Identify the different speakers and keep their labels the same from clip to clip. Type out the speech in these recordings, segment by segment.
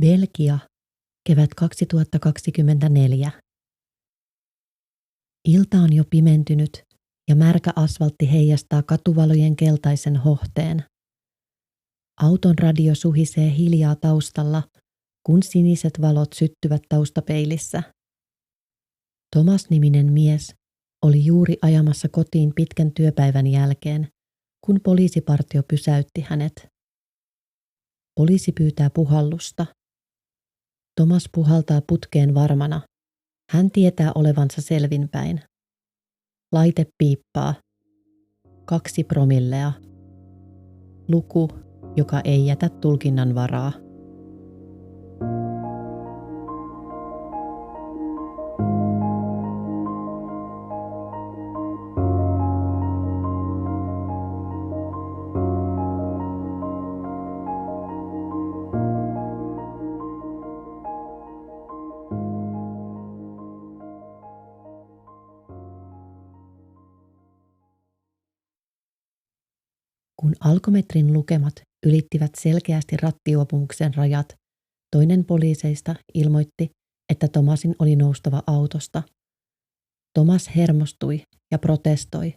Speaker 1: Belgia, kevät 2024. Ilta on jo pimentynyt ja märkä asfaltti heijastaa katuvalojen keltaisen hohteen. Auton radio suhisee hiljaa taustalla, kun siniset valot syttyvät taustapeilissä. Thomas-niminen mies oli juuri ajamassa kotiin pitkän työpäivän jälkeen, kun poliisipartio pysäytti hänet. Poliisi pyytää puhallusta. Thomas puhaltaa putkeen varmana. Hän tietää olevansa selvinpäin. Laite piippaa. 2 promillea. Luku, joka ei jätä tulkinnan varaa. Kun alkometrin lukemat ylittivät selkeästi rattijuopumuksen rajat, toinen poliiseista ilmoitti, että Thomasin oli noustava autosta. Thomas hermostui ja protestoi.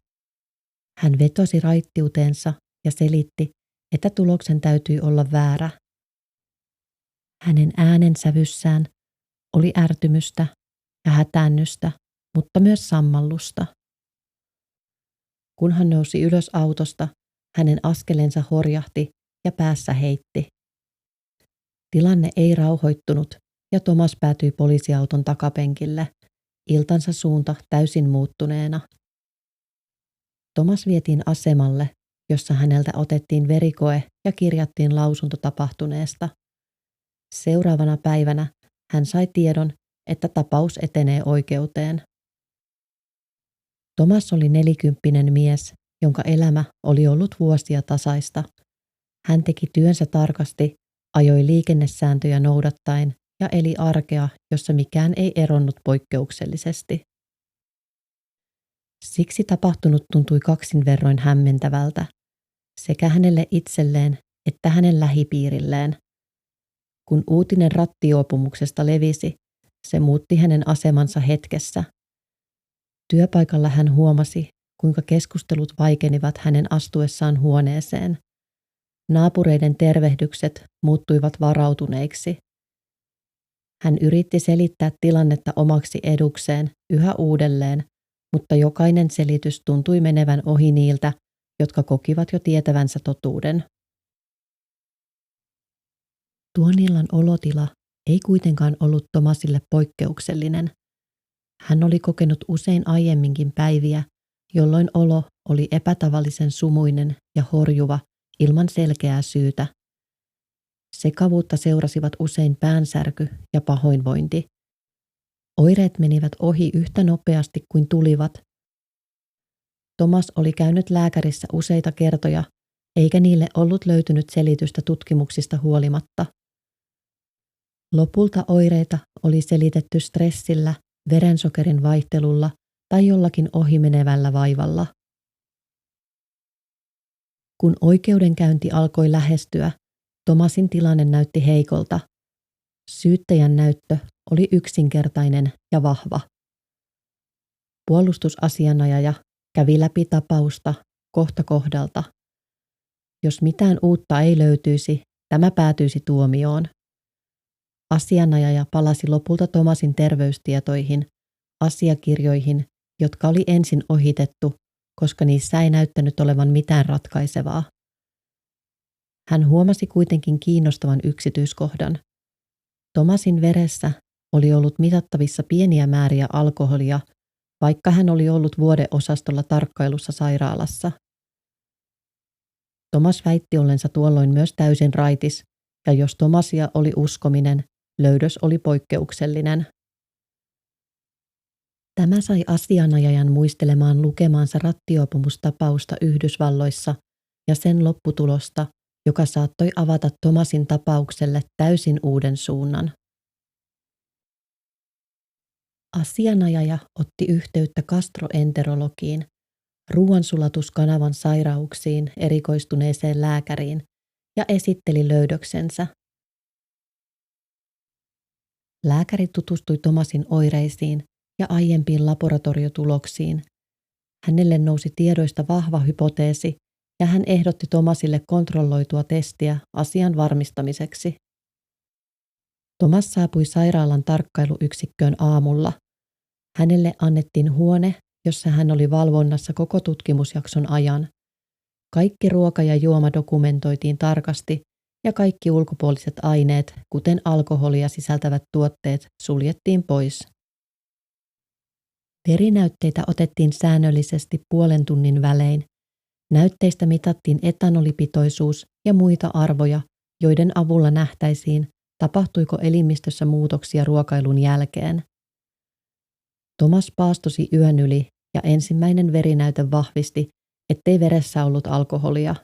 Speaker 1: Hän vetosi raittiuteensa ja selitti, että tuloksen täytyy olla väärä. Hänen äänensävyssään oli ärtymystä ja hätäännystä, mutta myös sammallusta. Kun hän nousi ylös autosta, hänen askelensa horjahti ja päässä heitti. Tilanne ei rauhoittunut ja Thomas päätyi poliisiauton takapenkille, iltansa suunta täysin muuttuneena. Thomas vietiin asemalle, jossa häneltä otettiin verikoe ja kirjattiin lausunto tapahtuneesta. Seuraavana päivänä hän sai tiedon, että tapaus etenee oikeuteen. Thomas oli 40-vuotias mies, jonka elämä oli ollut vuosia tasaista. Hän teki työnsä tarkasti, ajoi liikennesääntöjä noudattaen ja eli arkea, jossa mikään ei eronnut poikkeuksellisesti. Siksi tapahtunut tuntui kaksin verroin hämmentävältä, sekä hänelle itselleen että hänen lähipiirilleen. Kun uutinen rattijuopumuksesta levisi, se muutti hänen asemansa hetkessä. Työpaikalla hän huomasi, kuinka keskustelut vaikenivat hänen astuessaan huoneeseen. Naapureiden tervehdykset muuttuivat varautuneiksi. Hän yritti selittää tilannetta omaksi edukseen yhä uudelleen, mutta jokainen selitys tuntui menevän ohi niiltä, jotka kokivat jo tietävänsä totuuden. Tuon illan olotila ei kuitenkaan ollut Thomasille poikkeuksellinen. Hän oli kokenut usein aiemminkin päiviä, jolloin olo oli epätavallisen sumuinen ja horjuva ilman selkeää syytä. Sekavuutta seurasivat usein päänsärky ja pahoinvointi. Oireet menivät ohi yhtä nopeasti kuin tulivat. Thomas oli käynyt lääkärissä useita kertoja, eikä niille ollut löytynyt selitystä tutkimuksista huolimatta. Lopulta oireita oli selitetty stressillä, verensokerin vaihtelulla tai jollakin ohimenevällä vaivalla. Kun oikeudenkäynti alkoi lähestyä, Thomasin tilanne näytti heikolta. Syyttäjän näyttö oli yksinkertainen ja vahva. Puolustusasianajaja kävi läpi tapausta kohta kohdalta. Jos mitään uutta ei löytyisi, tämä päätyisi tuomioon. Asianajaja palasi lopulta Thomasin terveystietoihin, asiakirjoihin, jotka oli ensin ohitettu, koska niissä ei näyttänyt olevan mitään ratkaisevaa. Hän huomasi kuitenkin kiinnostavan yksityiskohdan. Thomasin veressä oli ollut mitattavissa pieniä määriä alkoholia, vaikka hän oli ollut vuodeosastolla tarkkailussa sairaalassa. Thomas väitti ollensa tuolloin myös täysin raitis, ja jos Thomasia oli uskominen, löydös oli poikkeuksellinen. Tämä sai asianajajan muistelemaan lukemaansa rattijuopumustapausta Yhdysvalloissa ja sen lopputulosta, joka saattoi avata Thomasin tapaukselle täysin uuden suunnan. Asianajaja otti yhteyttä gastroenterologiin, ruoansulatuskanavan sairauksiin erikoistuneeseen lääkäriin ja esitteli löydöksensä. Lääkäri tutustui Thomasin oireisiin ja aiempiin laboratoriotuloksiin. Hänelle nousi tiedoista vahva hypoteesi ja hän ehdotti Thomasille kontrolloitua testiä asian varmistamiseksi. Thomas saapui sairaalan tarkkailuyksikköön aamulla. Hänelle annettiin huone, jossa hän oli valvonnassa koko tutkimusjakson ajan. Kaikki ruoka- ja juoma dokumentoitiin tarkasti ja kaikki ulkopuoliset aineet, kuten alkoholia sisältävät tuotteet, suljettiin pois. Verinäytteitä otettiin säännöllisesti puolen tunnin välein. Näytteistä mitattiin etanolipitoisuus ja muita arvoja, joiden avulla nähtäisiin, tapahtuiko elimistössä muutoksia ruokailun jälkeen. Thomas paastosi yön yli ja ensimmäinen verinäyte vahvisti, ettei veressä ollut alkoholia.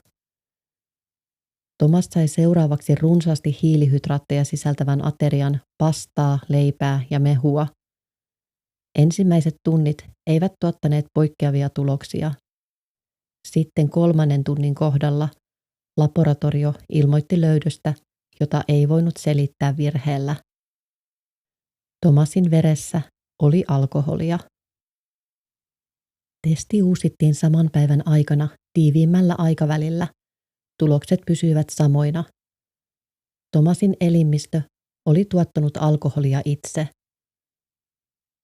Speaker 1: Thomas sai seuraavaksi runsaasti hiilihydraatteja sisältävän aterian, pastaa, leipää ja mehua. Ensimmäiset tunnit eivät tuottaneet poikkeavia tuloksia. Sitten 3. tunnin kohdalla laboratorio ilmoitti löydöstä, jota ei voinut selittää virheellä. Thomasin veressä oli alkoholia. Testi uusittiin saman päivän aikana tiiviimmällä aikavälillä. Tulokset pysyivät samoina. Thomasin elimistö oli tuottanut alkoholia itse.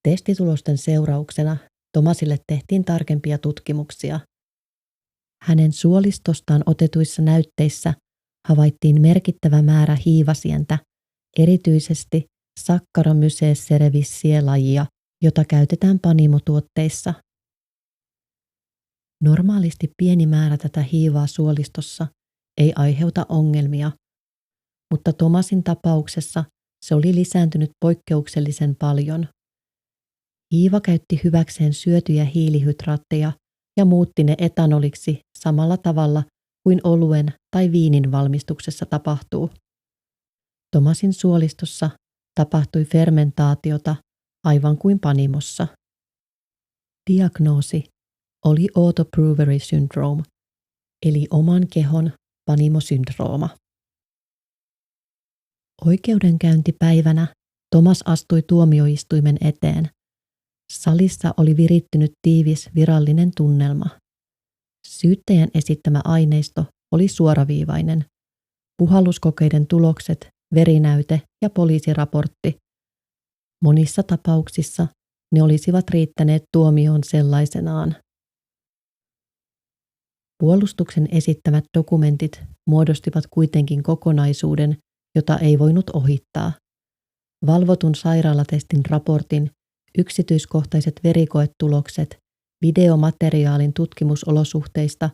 Speaker 1: Testitulosten seurauksena Thomasille tehtiin tarkempia tutkimuksia. Hänen suolistostaan otetuissa näytteissä havaittiin merkittävä määrä hiivasientä, erityisesti Saccharomyces cerevisiae-lajia, jota käytetään panimotuotteissa. Normaalisti pieni määrä tätä hiivaa suolistossa ei aiheuta ongelmia, mutta Thomasin tapauksessa se oli lisääntynyt poikkeuksellisen paljon. Hiiva käytti hyväkseen syötyjä hiilihydraatteja ja muutti ne etanoliksi samalla tavalla kuin oluen tai viinin valmistuksessa tapahtuu. Thomasin suolistossa tapahtui fermentaatiota aivan kuin panimossa. Diagnoosi oli autobrewery syndrome, eli oman kehon panimosyndrooma. Oikeudenkäyntipäivänä Thomas astui tuomioistuimen eteen. Salissa oli virittynyt tiivis virallinen tunnelma. Syyttäjän esittämä aineisto oli suoraviivainen. Puhalluskokeiden tulokset, verinäyte ja poliisiraportti. Monissa tapauksissa ne olisivat riittäneet tuomioon sellaisenaan. Puolustuksen esittämät dokumentit muodostivat kuitenkin kokonaisuuden, jota ei voinut ohittaa. Valvotun sairaalatestin raportin, yksityiskohtaiset verikoetulokset, videomateriaalin tutkimusolosuhteista,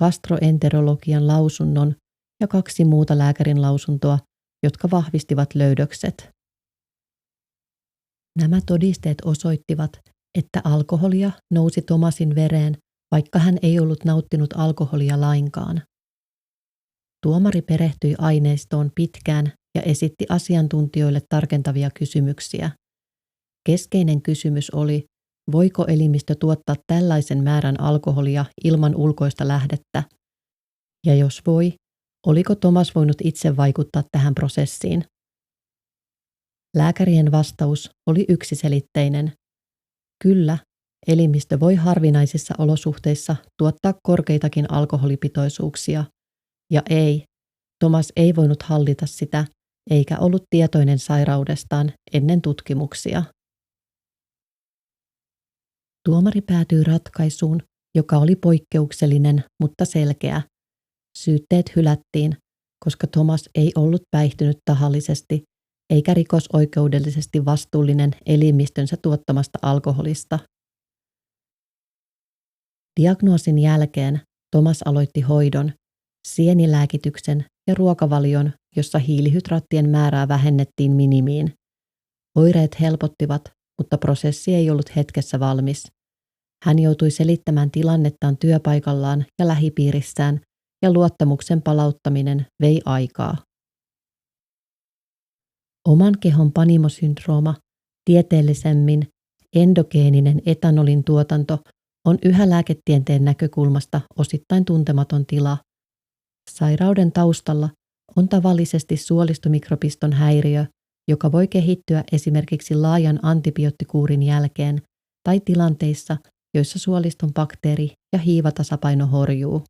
Speaker 1: gastroenterologian lausunnon ja 2 muuta lääkärin lausuntoa, jotka vahvistivat löydökset. Nämä todisteet osoittivat, että alkoholia nousi Thomasin vereen, vaikka hän ei ollut nauttinut alkoholia lainkaan. Tuomari perehtyi aineistoon pitkään ja esitti asiantuntijoille tarkentavia kysymyksiä. Keskeinen kysymys oli, voiko elimistö tuottaa tällaisen määrän alkoholia ilman ulkoista lähdettä? Ja jos voi, oliko Thomas voinut itse vaikuttaa tähän prosessiin? Lääkärien vastaus oli yksiselitteinen. Kyllä, elimistö voi harvinaisissa olosuhteissa tuottaa korkeitakin alkoholipitoisuuksia. Ja ei, Thomas ei voinut hallita sitä, eikä ollut tietoinen sairaudestaan ennen tutkimuksia. Tuomari päätyi ratkaisuun, joka oli poikkeuksellinen, mutta selkeä. Syytteet hylättiin, koska Thomas ei ollut päihtynyt tahallisesti eikä rikosoikeudellisesti vastuullinen elimistönsä tuottamasta alkoholista. Diagnoosin jälkeen Thomas aloitti hoidon, sienilääkityksen ja ruokavalion, jossa hiilihydraattien määrää vähennettiin minimiin. Oireet helpottivat, mutta prosessi ei ollut hetkessä valmis. Hän joutui selittämään tilannettaan työpaikallaan ja lähipiirissään, ja luottamuksen palauttaminen vei aikaa. Oman kehon panimosyndrooma, tieteellisemmin endogeeninen etanolin tuotanto, on yhä lääketieteen näkökulmasta osittain tuntematon tila. Sairauden taustalla on tavallisesti suolistomikropiston häiriö, joka voi kehittyä esimerkiksi laajan antibioottikuurin jälkeen tai tilanteissa, joissa suoliston bakteeri- ja hiivatasapaino horjuu.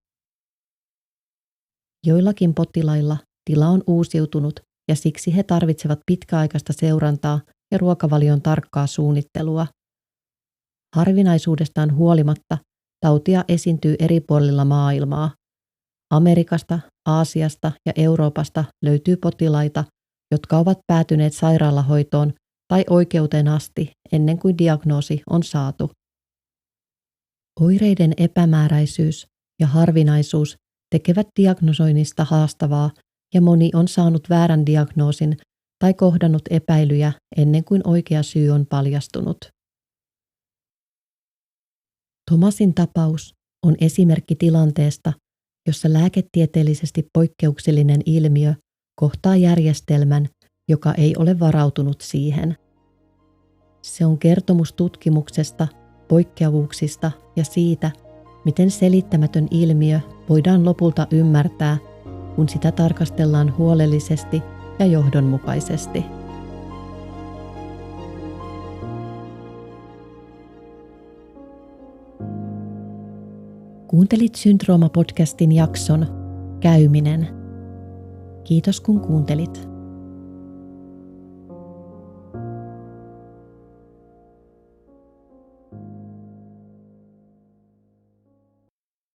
Speaker 1: Joillakin potilailla tila on uusiutunut ja siksi he tarvitsevat pitkäaikaista seurantaa ja ruokavalion tarkkaa suunnittelua. Harvinaisuudestaan huolimatta tautia esiintyy eri puolilla maailmaa. Amerikasta, Aasiasta ja Euroopasta löytyy potilaita, jotka ovat päätyneet sairaalahoitoon tai oikeuteen asti ennen kuin diagnoosi on saatu. Oireiden epämääräisyys ja harvinaisuus tekevät diagnosoinnista haastavaa ja moni on saanut väärän diagnoosin tai kohdannut epäilyjä ennen kuin oikea syy on paljastunut. Thomasin tapaus on esimerkki tilanteesta, jossa lääketieteellisesti poikkeuksellinen ilmiö kohtaa järjestelmän, joka ei ole varautunut siihen. Se on kertomus tutkimuksesta, poikkeavuuksista ja siitä, miten selittämätön ilmiö voidaan lopulta ymmärtää, kun sitä tarkastellaan huolellisesti ja johdonmukaisesti. Kuuntelit Syndrooma-podcastin jakson Käyminen. Kiitos kun kuuntelit.